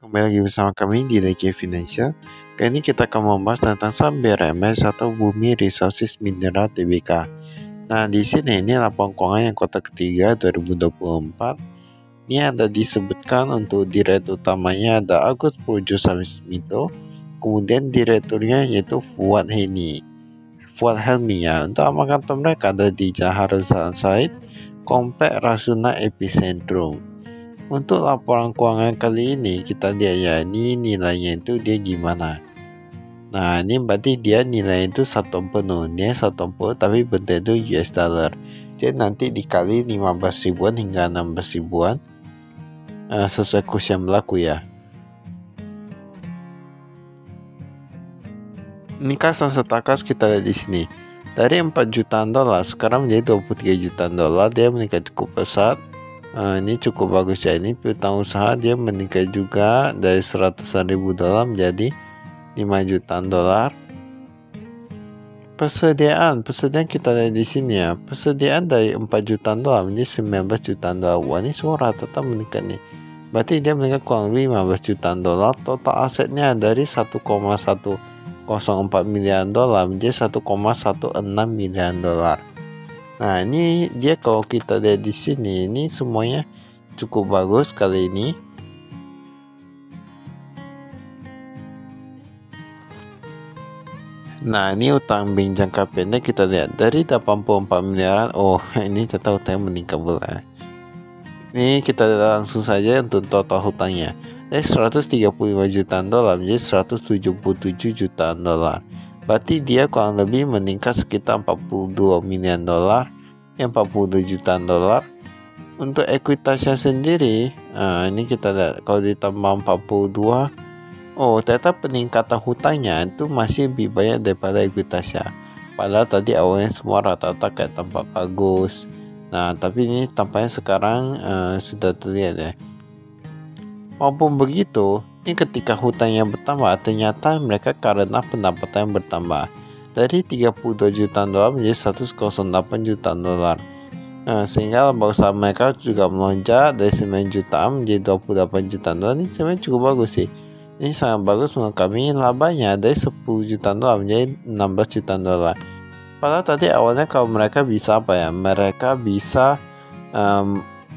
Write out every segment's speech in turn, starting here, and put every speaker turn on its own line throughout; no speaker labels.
Kembali lagi bersama kami di Leki Financial. Kali ini kita akan membahas tentang saham BRMS atau Bumi Resources Mineral Tbk. Nah, di sini ini laporan keuangan yang kuartal ketiga 2024. Ini ada disebutkan untuk direktur utamanya ada Agus Purjosamismito, kemudian direkturnya yaitu Fuad Helmi ya. Untuk amal kantor mereka ada di Jahar Said, Komplek Rasuna Epicentrum. Untuk laporan keuangan kali ini kita lihat ya, ini nilainya itu dia gimana. Nah, ini berarti dia nilai itu 1 penuh, dia 1 penuh tapi bentuk itu US dollar. Jadi nanti dikali 15 ribuan hingga 16 ribuan sesuai kurs yang berlaku ya. Ini kas setakas kita lihat di sini. Dari 4 jutaan dolar sekarang menjadi 23 jutaan dolar, dia meningkat cukup pesat. Ini cukup bagus ya. Ini piutang usaha dia meningkat juga dari 100 ribu dolar menjadi 5 jutaan dolar. Persediaan kita lihat di sini ya. Persediaan dari 4 jutaan dolar menjadi 19 jutaan dolar. Wah, ini semua rata-rata meningkat nih. Berarti dia meningkat kurang lebih 15 jutaan dolar. Total asetnya dari 1,104 miliar dolar menjadi 1,16 miliar dolar. Nah, ini dia kalau kita lihat di sini, ini semuanya cukup bagus kali ini. Nah, ini utang bank jangka pendek kita lihat dari 84 miliaran. Oh, ini total hutang meningkat pula. Ini kita lihat langsung saja untuk total hutangnya. Dari 135 jutaan dolar menjadi 177 jutaan dolar. Berarti dia kurang lebih meningkat sekitar 42 miliar dolar, 42 jutaan dolar. Untuk ekuitasnya sendiri, ini kita lihat kalau ditambah 42, oh ternyata peningkatan hutangnya itu masih lebih banyak daripada ekuitasnya. Padahal tadi awalnya semua rata-rata kayak tampak bagus. Nah, tapi ini tampaknya sekarang sudah terlihat ya. Walaupun begitu, ini ketika hutangnya bertambah, ternyata mereka karena pendapatan bertambah dari 32 jutaan dolar menjadi 108 jutaan dolar. Nah, sehingga laba usaha mereka juga melonjak dari 9 jutaan menjadi 28 jutaan dolar. Ini sebenarnya cukup bagus sih. Ini sangat bagus menurut kami. Labanya dari 10 jutaan dolar menjadi 16 jutaan dolar. Padahal tadi awalnya kalau mereka bisa mereka bisa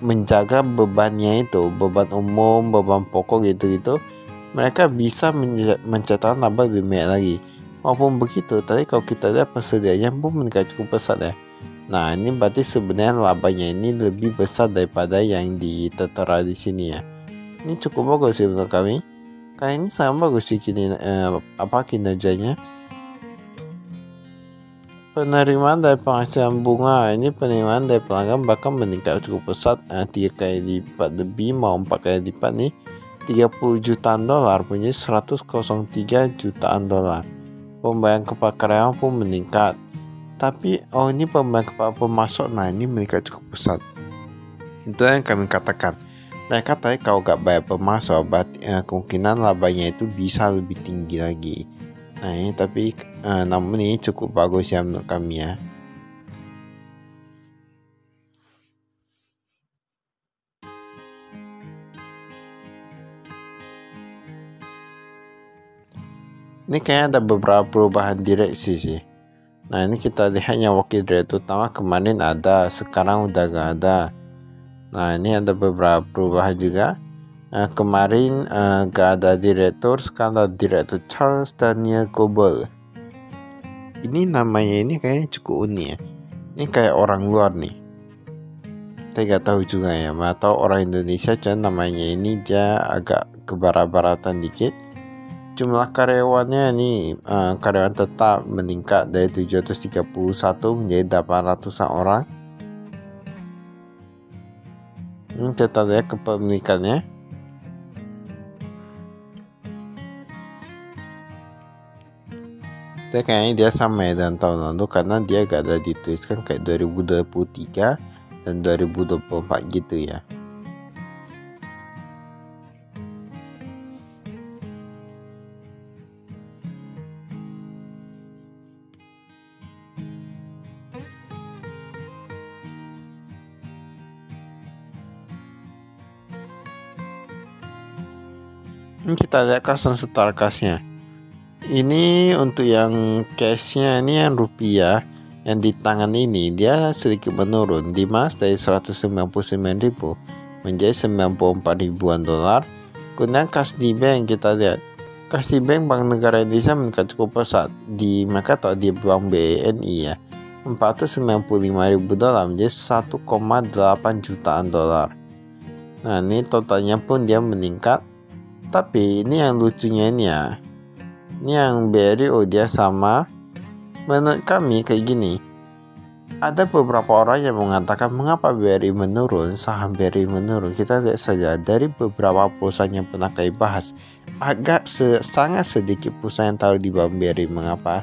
menjaga bebannya itu, beban umum, beban pokok gitu-gitu, mereka bisa mencetak laba lebih banyak lagi. Walaupun begitu, tadi kalau kita lihat persediaannya pun meningkat cukup besar ya. Nah, ini berarti sebenarnya labanya ini lebih besar daripada yang tertera di sini ya. Ini cukup bagus sih menurut kami. Kayak ini sangat bagus sih kinerjanya. Penerimaan dari penghasilan bunga, ini penerimaan dari pelanggan bahkan meningkat cukup pesat, 3 kali lipat lebih, mau 4 kali lipat nih, 30 jutaan dolar menjadi 103 jutaan dolar. Pembayaran kepada karyawan pun meningkat. Tapi ini pembayaran kepada pemasok, nah ini meningkat cukup pesat. Itu yang kami katakan. Mereka tadi kalau gak bayar pemasok, berarti kemungkinan labanya itu bisa lebih tinggi lagi. Nah, ini tapi namun ini cukup bagus ya menurut kami ya. Ini kayaknya ada beberapa perubahan direksi sih. Nah, ini kita lihat yang wakil direktur utama kemarin ada, sekarang udah gak ada. Nah, ini ada beberapa perubahan juga. Kemarin gak ada direktur, sekarang ada direktur Charles Daniel Goebel. Ini namanya ini kayaknya cukup unik ya. Ini kayak orang luar nih. Saya gak tahu juga ya, atau orang Indonesia, cuman namanya ini dia agak kebarat-baratan dikit. Jumlah karyawannya ini karyawan tetap meningkat dari 731 menjadi 800 orang. Ini kita lihat kepemilikannya. Kayaknya dia sama ya dengan tahun lalu karena dia gak ada dituliskan kayak 2023 dan 2024 gitu ya. Ini kita lihat kas dan setar kasnya. Ini untuk yang cashnya ini yang rupiah, yang di tangan ini dia sedikit menurun di Mas dari 199.000 menjadi 94 ribuan dolar. Kemudian kas di bank kita lihat. Kas di bank Bank Negara Indonesia meningkat cukup pesat di mereka atau di Bank BNI ya. 495.000 dolar menjadi 1,8 jutaan dolar. Nah, ini totalnya pun dia meningkat. Tapi ini yang lucunya ini ya. Ini yang BRI dia sama. Menurut kami kayak gini. Ada beberapa orang yang mengatakan mengapa BRI menurun, saham BRI menurun. Kita lihat saja dari beberapa perusahaan yang pernah kami bahas. Sangat sedikit perusahaan yang tahu di Bank BRI mengapa.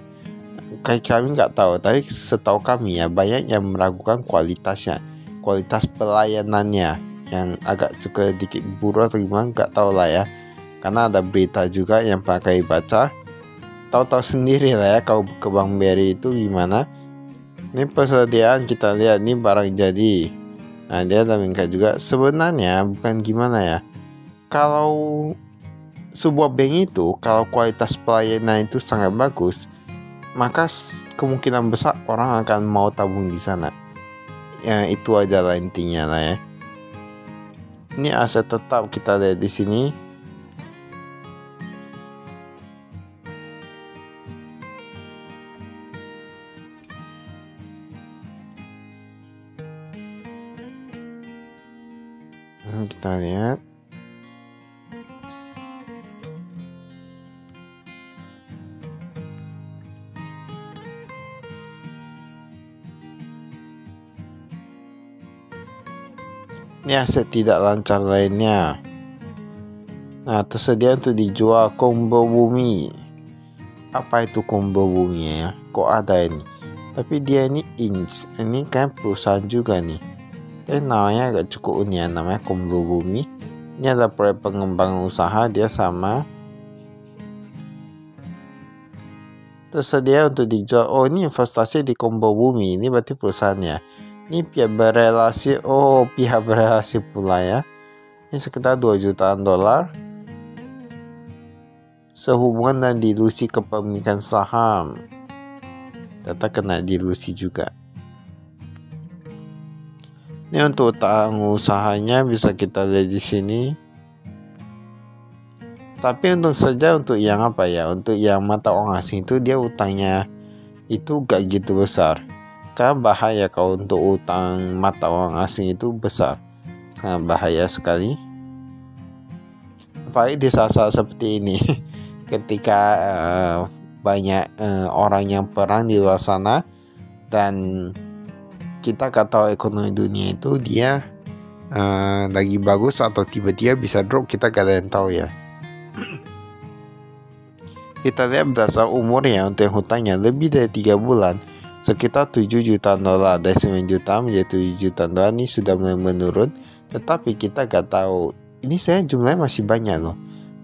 Kami nggak tahu, tapi setahu kami ya banyak yang meragukan kualitasnya, kualitas pelayanannya yang agak cukup sedikit buruk atau gimana nggak tahu lah ya. Karena ada berita juga yang pernah kami baca. Tahu-tahu sendiri lah ya kalau ke Bank BRI itu gimana. Ini persediaan kita lihat ini barang jadi. Nah dia ada meningkat juga. Sebenarnya bukan gimana ya. Kalau sebuah bank itu kalau kualitas pelayanan itu sangat bagus, maka kemungkinan besar orang akan mau tabung di sana. Ya itu aja lah intinya lah ya. Ini aset tetap kita lihat di sini. Kita lihat. Ini aset tidak lancar lainnya. Nah, tersedia untuk dijual combo bumi. Apa itu combo bumi ya? Kok ada ini? Tapi dia ini Inch. Ini kan perusahaan juga nih. Tapi namanya agak cukup unik ya, namanya combo bumi. Ini ada proyek pengembangan usaha dia sama. Tersedia untuk dijual. Oh, ini investasi di combo bumi. Ini berarti perusahaannya. Ini pihak berelasi pula ya. Ini sekitar 2 jutaan dolar. Sehubungan dan dilusi kepemilikan saham. Data kena dilusi juga. Ini untuk utang usahanya bisa kita lihat di sini. Tapi untuk yang apa ya? Untuk yang mata uang asing itu dia utangnya itu gak gitu besar. Karena bahaya kalau untuk utang mata uang asing itu besar. Sangat bahaya sekali. Apalagi di saat-saat seperti ini. Ketika banyak orang yang perang di luar sana. Dan kita gak tahu ekonomi dunia itu dia lagi bagus atau tiba-tiba bisa drop. Kita gak ada yang tahu ya. Kita lihat berdasar umurnya untuk yang hutangnya lebih dari 3 bulan. Sekitar 7 jutaan dolar. Dari 9 juta menjadi 7 jutaan dolar. Ini sudah mulai menurun. Tetapi kita gak tahu. Ini saya jumlahnya masih banyak loh.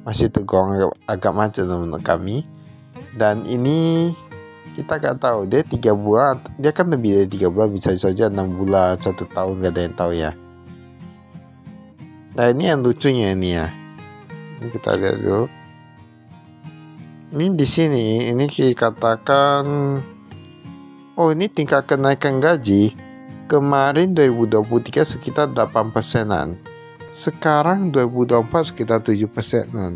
Masih tergolong agak macet menurut kami. Dan ini kita gak tahu. Dia 3 bulan. Dia kan lebih dari 3 bulan. Bisa saja 6 bulan, 1 tahun. Gak ada yang tahu ya. Nah ini yang lucunya ini ya. Ini kita lihat dulu. Ini di sini. Ini dikatakan. Oh ini tingkat kenaikan gaji kemarin 2023 sekitar 8%-an. Sekarang 2024 sekitar 7%-an.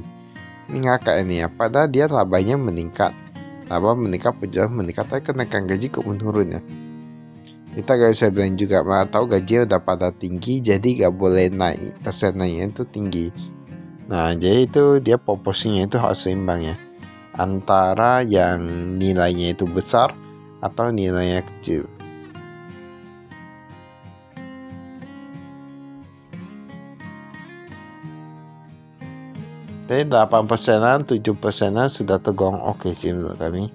Ini ngakak ini ya. Padahal dia labanya meningkat. Laba meningkat, penjualan meningkat. Tapi kenaikan gaji kok menurun ya. Kita gak bisa bilang juga. Tahu gaji udah pada tinggi. Jadi gak boleh naik. Persenannya itu tinggi. Nah jadi itu dia proporsinya itu harus seimbang ya. Antara yang nilainya itu besar atau nilainya kecil. Jadi 8%-an, 7%-an sudah tergolong oke sih menurut kami.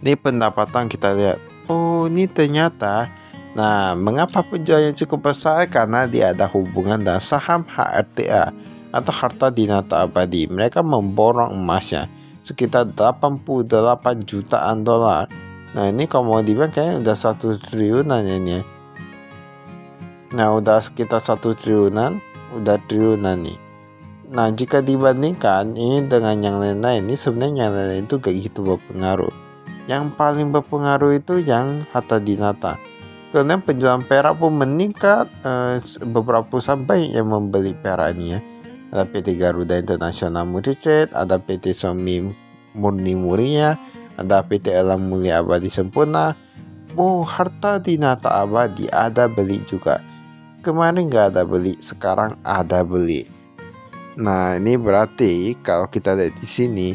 Ini pendapatan kita lihat. Oh ini ternyata. Nah, mengapa penjualannya cukup besar? Karena dia ada hubungan dengan saham HRTA atau harta dinata abadi. Mereka memborong emasnya sekitar 88 jutaan dolar Nah ini kalau mau dibilang kayaknya udah 1 triliunan ya ini ya. Nah udah sekitar 1 triliunan, udah triliunan nih. Nah jika dibandingkan ini dengan yang lain-lain, ini sebenarnya yang lain-lain itu gak gitu berpengaruh. Yang paling berpengaruh itu yang Harta Dinata. Karena penjualan perak pun meningkat, beberapa perusahaan banyak yang membeli perak ini ya. Ada PT Garuda International Murni Trade, ada PT Somi Murni Muria, ada PT Elam Mulia Abadi Sempurna. Oh, Harta Dinata Abadi ada beli juga. Kemarin nggak ada beli, sekarang ada beli. Nah, ini berarti kalau kita lihat di sini,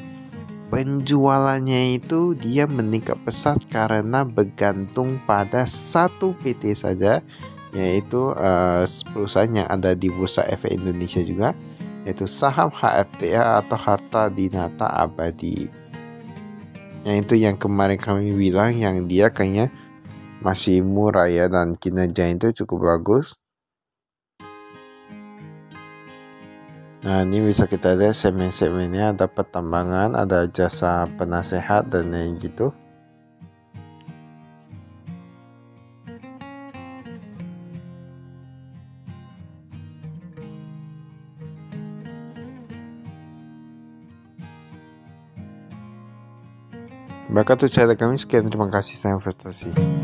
penjualannya itu dia meningkat pesat karena bergantung pada satu PT saja, yaitu perusahaan yang ada di Bursa Efek Indonesia juga, yaitu saham HRTA atau Harta Dinata Abadi. Yang itu yang kemarin kami bilang yang dia kayaknya masih murah ya, dan kinerja itu cukup bagus. Nah ini bisa kita lihat segmen-segmennya, ada pertambangan, ada jasa penasehat dan lain gitu. Baik, itu saya kami sekian, terima kasih, saya investasi.